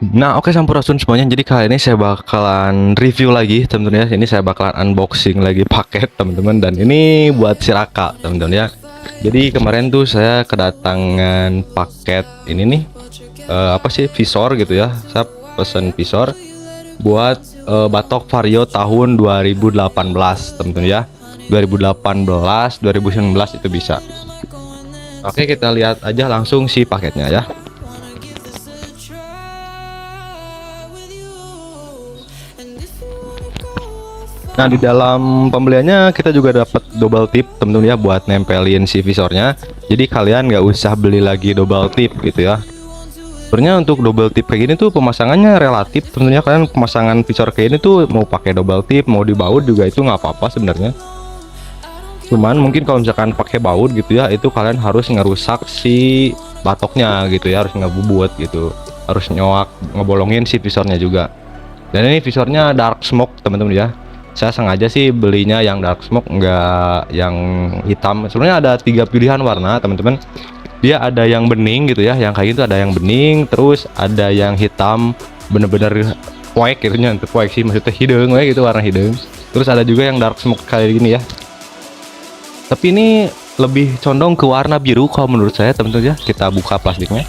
Nah, oke Sampurasun semuanya. Jadi kali ini saya bakalan review lagi, teman-teman ya. Ini saya bakalan unboxing lagi paket, teman-teman. Dan ini buat si Raka, teman-teman ya. Jadi kemarin tuh saya kedatangan paket ini nih, apa sih, visor gitu ya. Saya pesen visor buat batok Vario tahun 2018, teman-teman ya. 2018, 2019 itu bisa. Oke, kita lihat aja langsung si paketnya ya. Nah, di dalam pembeliannya kita juga dapat double tip, temen-temen ya, buat nempelin si visornya. Jadi kalian nggak usah beli lagi double tip gitu ya. Sebenarnya untuk double tip kayak gini tuh pemasangannya relatif, tentunya kalian pemasangan visor kayak ini tuh mau pakai double tip, mau dibaut juga itu nggak apa-apa sebenarnya. Cuman mungkin kalau misalkan pakai baut gitu ya, itu kalian harus ngerusak si batoknya gitu ya, harus ngebubut gitu, harus nyoak, ngebolongin si visornya juga. Dan ini visornya dark smoke, teman-teman ya. Saya sengaja sih belinya yang dark smoke, enggak yang hitam. Sebenarnya ada 3 pilihan warna, teman-teman. Dia ada yang bening gitu ya, yang kayak gitu ada yang bening, terus ada yang hitam bener-bener white gitu nya, untuk white sih maksudnya hidung gitu, warna hidung. Terus ada juga yang dark smoke kayak gini ya. Tapi ini lebih condong ke warna biru kalau menurut saya, teman-teman ya. Kita buka plastiknya.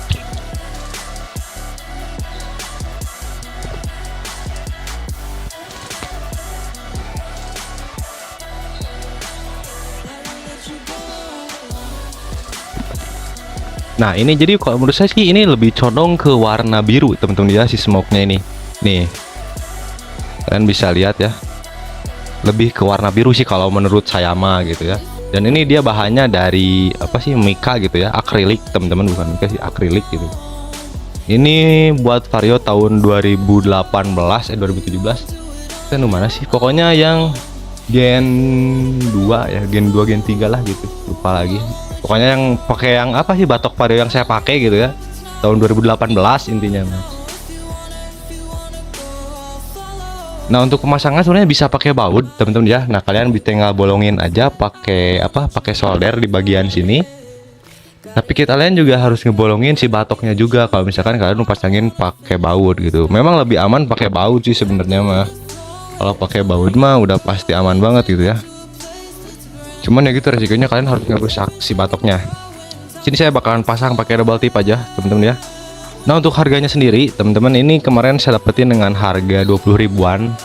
Nah, ini jadi kalau menurut saya sih ini lebih condong ke warna biru, teman-teman ya, si smoke-nya ini. Nih, kalian bisa lihat ya. Lebih ke warna biru sih kalau menurut saya mah gitu ya. Dan ini dia bahannya dari apa sih, mika gitu ya, akrilik, teman-teman, bukan mika sih, akrilik gitu. Ini buat Vario tahun 2018 2017. Kan mana sih? Pokoknya yang Gen 2 ya, Gen 2 Gen 3 lah gitu. Lupa lagi. Pokoknya yang pakai yang apa sih, batok Vario yang saya pakai gitu ya. Tahun 2018 intinya. Nah, untuk pemasangan sebenarnya bisa pakai baut, teman-teman ya. Nah, kalian tinggal bolongin aja pakai apa? Pakai solder di bagian sini. Tapi kalian juga harus ngebolongin si batoknya juga kalau misalkan kalian mau pasangin pakai baut gitu. Memang lebih aman pakai baut sih sebenarnya mah. Kalau pakai baut mah udah pasti aman banget gitu ya. Cuman ya gitu, resikonya kalian harus ngerusak si batoknya. Sini saya bakalan pasang pakai double tip aja, teman-teman ya. Nah, untuk harganya sendiri, teman-teman, ini kemarin saya dapetin dengan harga 20 ribuan.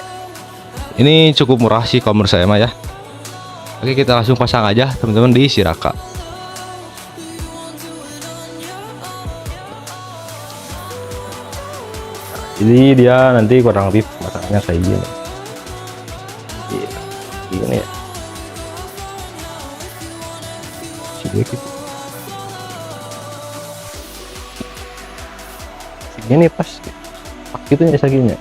Ini cukup murah sih kalau menurut saya mah ya. Oke, kita langsung pasang aja, teman-teman, di si Raka. Jadi dia nanti kurang lebih pasangnya kayak gini. Gini ya. Sedikit. Ini pas gitu ya segini.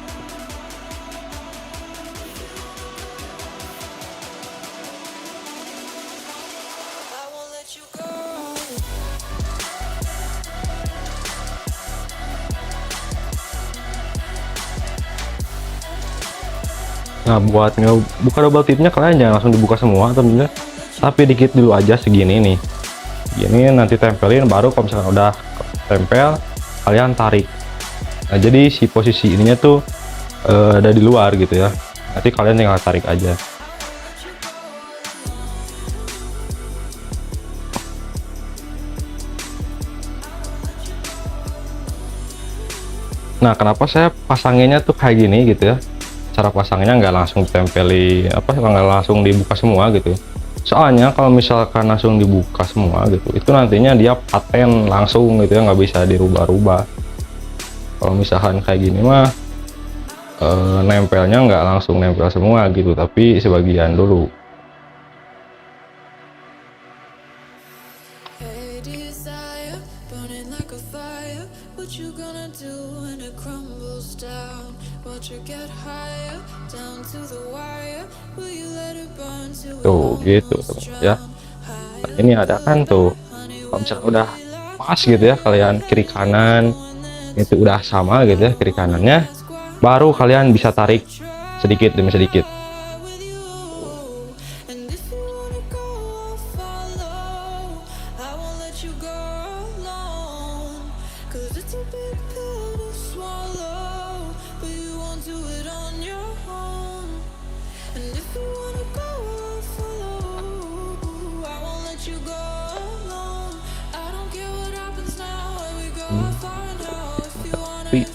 Nah, buat ngebuka double tipnya kalian jangan langsung dibuka semua, teman-teman, tapi dikit dulu aja segini nih. Gini nanti tempelin, baru kalau misalkan udah tempel kalian tarik. Nah, jadi si posisi ininya tuh ada di luar gitu ya. Nanti kalian tinggal tarik aja. Nah, kenapa saya pasanginnya tuh kayak gini gitu ya? Cara pasangnya nggak langsung tempeli apa, nggak langsung dibuka semua gitu. Soalnya kalau misalkan langsung dibuka semua gitu, itu nantinya dia paten langsung gitu ya, nggak bisa dirubah-rubah. Kalau misalkan kayak gini mah nempelnya nggak langsung nempel semua gitu, tapi sebagian dulu. Tuh gitu teman ya. Nah, ini ada kan tuh, kalau misalkan udah pas gitu ya, kalian kiri kanan itu udah sama gitu ya, kiri kanannya, baru kalian bisa tarik sedikit demi sedikit. rapi.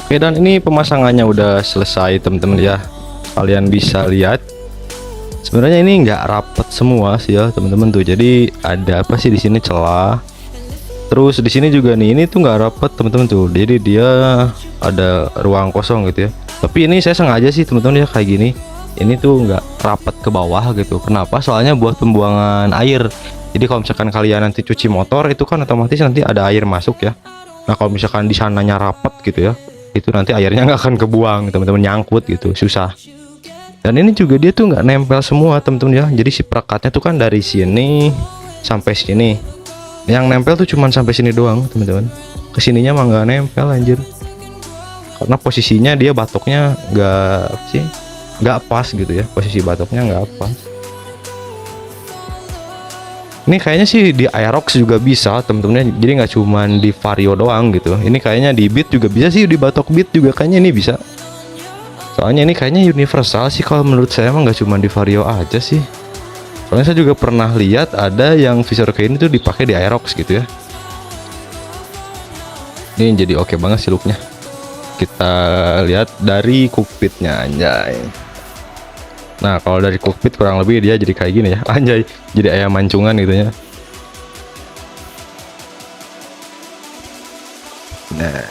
Oke, dan ini pemasangannya udah selesai teman-teman ya. Kalian bisa lihat sebenarnya ini nggak rapet semua sih ya teman-teman tuh. Jadi ada apa sih di sini, celah. Terus di sini juga nih, ini tuh nggak rapet teman-teman tuh. Jadi dia ada ruang kosong gitu ya. Tapi ini saya sengaja sih teman-teman ya kayak gini. Ini tuh nggak rapet ke bawah gitu. Kenapa? Soalnya buat pembuangan air. Jadi kalau misalkan kalian nanti cuci motor itu kan otomatis nanti ada air masuk ya. Nah kalau misalkan di sananya rapet gitu ya, itu nanti airnya nggak akan kebuang teman-teman, nyangkut gitu, susah. Dan ini juga dia tuh nggak nempel semua teman-teman ya. Jadi si perekatnya tuh kan dari sini sampai sini, yang nempel tuh cuman sampai sini doang teman-teman. Kesininya mah nggak nempel anjir, karena posisinya dia batoknya nggak pas gitu ya, posisi batoknya nggak pas. Ini kayaknya sih di Aerox juga bisa temen-temennya, jadi nggak cuman di Vario doang gitu. Ini kayaknya di Beat juga bisa sih, di batok Beat juga kayaknya ini bisa. Soalnya ini kayaknya universal sih kalau menurut saya, emang nggak cuman di Vario aja sih. Soalnya saya juga pernah lihat ada yang visor kayak ini tuh dipakai di Aerox gitu ya. Ini jadi oke banget sih looknya. Kita lihat dari cockpitnya, anjay. Nah kalau dari cockpit kurang lebih dia jadi kayak gini ya, anjay, jadi ayam mancungan gitu ya. Nah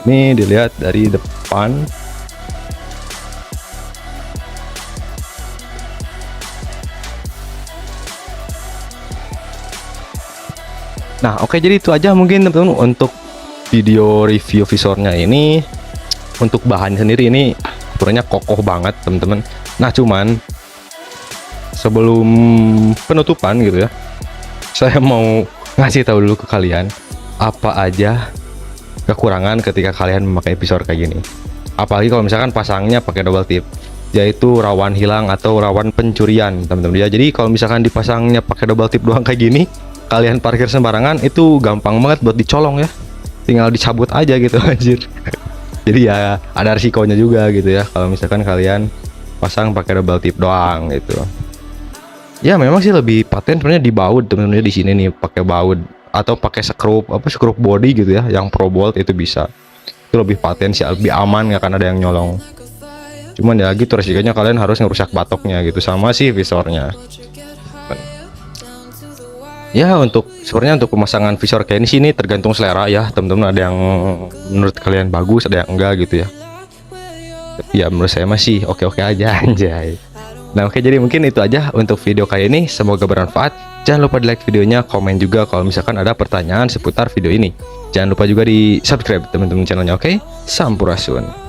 ini dilihat dari depan. Nah oke, jadi itu aja mungkin teman-teman untuk video review visornya ini. Untuk bahan sendiri ini ukurannya kokoh banget teman-teman. Nah cuman sebelum penutupan gitu ya, saya mau ngasih tahu dulu ke kalian apa aja kekurangan ketika kalian memakai visor kayak gini. Apalagi kalau misalkan pasangnya pakai double tip, yaitu rawan hilang atau rawan pencurian teman-teman ya. Jadi kalau misalkan dipasangnya pakai double tip doang kayak gini, kalian parkir sembarangan itu gampang banget buat dicolong ya, tinggal dicabut aja gitu anjir. Jadi ya ada risikonya juga gitu ya kalau misalkan kalian pasang pakai double tip doang gitu. Ya memang sih lebih paten sebenarnya di baut teman-teman, di sini nih pakai baut atau pakai skrup body gitu ya, yang pro bolt itu bisa. Itu lebih paten sih, lebih aman, nggak akan ada yang nyolong. Cuman ya gitu resikonya, kalian harus ngerusak batoknya gitu, sama sih visornya. Ya untuk sebenarnya untuk pemasangan visor kayak ini sini tergantung selera ya teman-teman. Ada yang menurut kalian bagus, ada yang enggak gitu ya. Ya menurut saya masih oke-oke aja anjay. Nah oke, jadi mungkin itu aja untuk video kali ini, semoga bermanfaat. Jangan lupa di like videonya, komen juga kalau misalkan ada pertanyaan seputar video ini. Jangan lupa juga di subscribe teman-teman channelnya. Oke, sampurasun.